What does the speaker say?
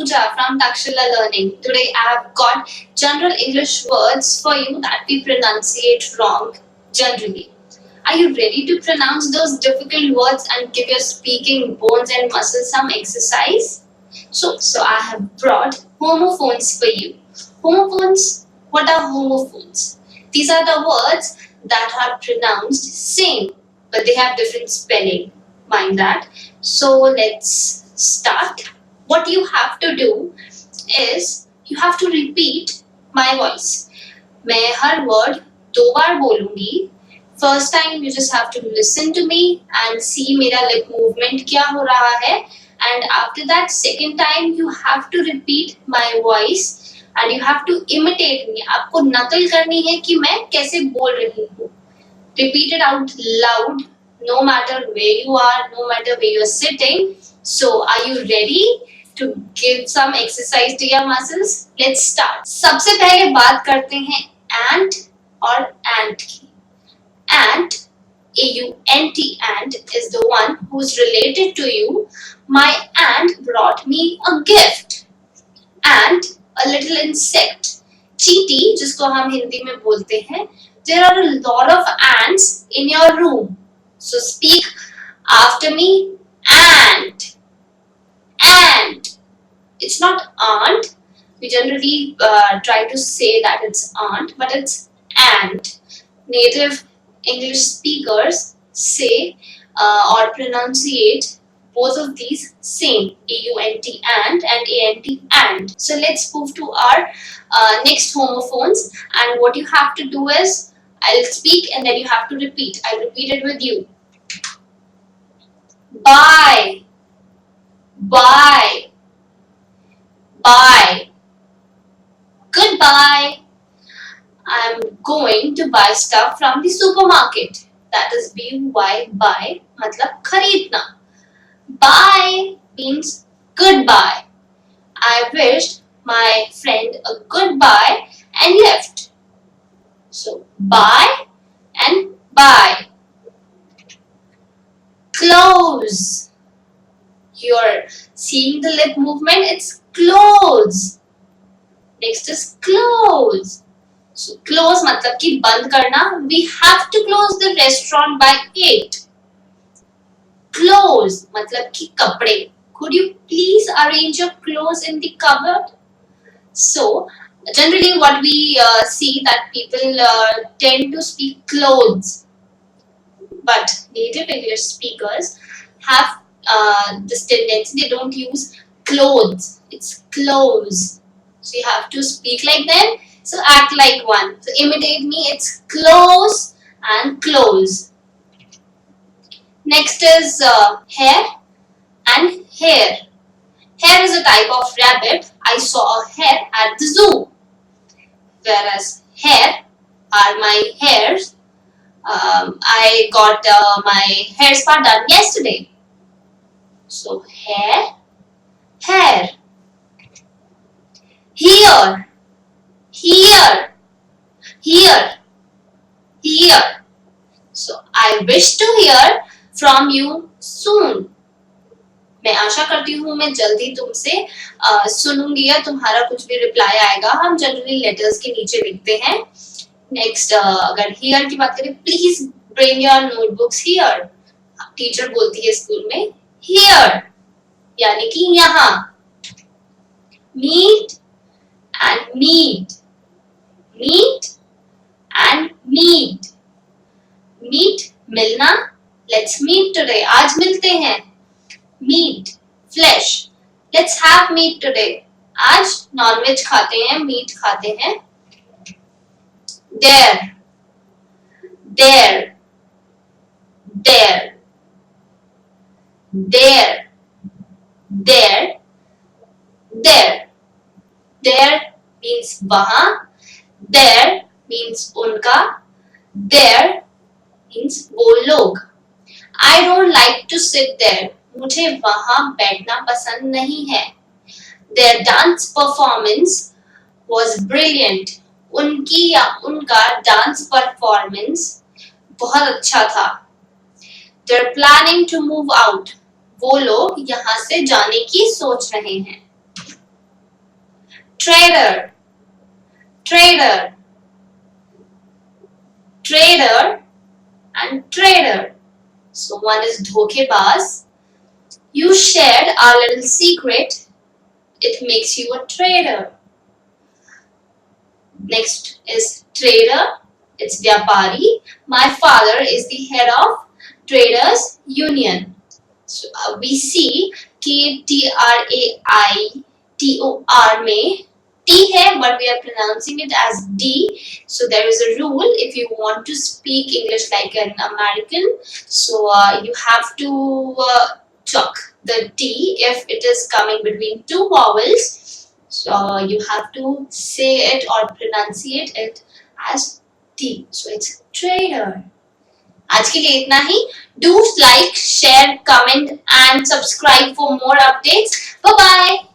Pooja from Takshila Learning. Today I have got general English words for you that we pronunciate wrong generally. Are you ready to pronounce those difficult words and give your speaking bones and muscles some exercise? So I have brought homophones for you. Homophones, what are homophones? These are the words that are pronounced same, but they have different spelling. Mind that. So let's start. What you have to do is you have to repeat my voice. मैं हर word 2 बार बोलूंगी. First time you just have to listen to me and see मेरा lip movement क्या हो रहा है. And after that second time you have to repeat my voice and you have to imitate me. आपको नकल करनी है कि मैं कैसे बोल रही हूँ. Repeat it out loud, no matter where you are, no matter where you're sitting. So, are you ready to give some exercise to your muscles? Let's start. सबसे पहले बात करते हैं ant और ant की. Ant, A-U-N-T, ant is the one who's related to you. My aunt brought me a gift. Ant, a little insect. चींटी, जिसको हम हिंदी में बोलते हैं. There are a lot of ants in your room. So speak after me. Ant. Ant. It's not aunt. We generally try to say that it's aunt, but it's ant. Native English speakers say or pronunciate both of these same, A-U-N-T ant and A-N-T ant. So let's move to our next homophones, and what you have to do is I'll speak and then you have to repeat. I'll repeat it with you. Buy, buy, buy. Goodbye. I'm going to buy stuff from the supermarket. That is B-Y, buy, matlab khareedna. Bye means goodbye. I wished my friend a goodbye and left. So, bye and bye. Close. You're seeing the lip movement, it's close. Next is close. So, close matlab ki band karna. We have to close the restaurant by 8. Clothes matlab ki kapde. Could you please arrange your clothes in the cupboard? So, generally what we see that people tend to speak clothes, but native English speakers have this tendency, they don't use clothes, it's clothes. So you have to speak like them, so act like one. So imitate me, it's close and close. Next is hair and hair. Hare is a type of rabbit. I saw a hare at the zoo. Whereas hair are my hairs. I got my hair spa done yesterday. So hair, hair. Here, here, here, here. So I wish to hear from you soon. मैं आशा करती हूँ मैं जल्दी तुमसे सुनूंगी या तुम्हारा कुछ भी रिप्लाई आएगा. हम जनरली लेटर्स के नीचे लिखते हैं. नेक्स्ट अगर हियर की बात करें, please bring your notebooks here. Teacher बोलती है स्कूल में हियर यानी कि यहाँ. Meet and meet, meet and meet. Meet मिलना. Let's meet today. आज मिलते हैं. Meat, flesh. Let's have meat today. आज नॉनवेज खाते हैं, मीट खाते हैं. There, there, there, there, there, there. There means वहाँ. There means उनका. There means वो लोग. I don't like to sit there. मुझे वहाँ बैठना पसंद नहीं है. Their dance performance was brilliant. उनकी या उनका डांस परफॉर्मेंस बहुत अच्छा था. They're planning to move out. वो लोग यहाँ से जाने की सोच रहे हैं. trader, trader, trader, and trader. So one is dhokebaz. You shared our little secret. It makes you a trader. Next is trader. It's vyapari. My father is the head of Traders Union. So we see KTRAITOR में T है, but we are pronouncing it as D. So there is a rule if you want to speak English like an American. So you have to chuck the T if it is coming between two vowels. So you have to say it or pronunciate it as T. So it's trader. आज के लिए इतना ही. Do like, share, comment and subscribe for more updates. Bye bye.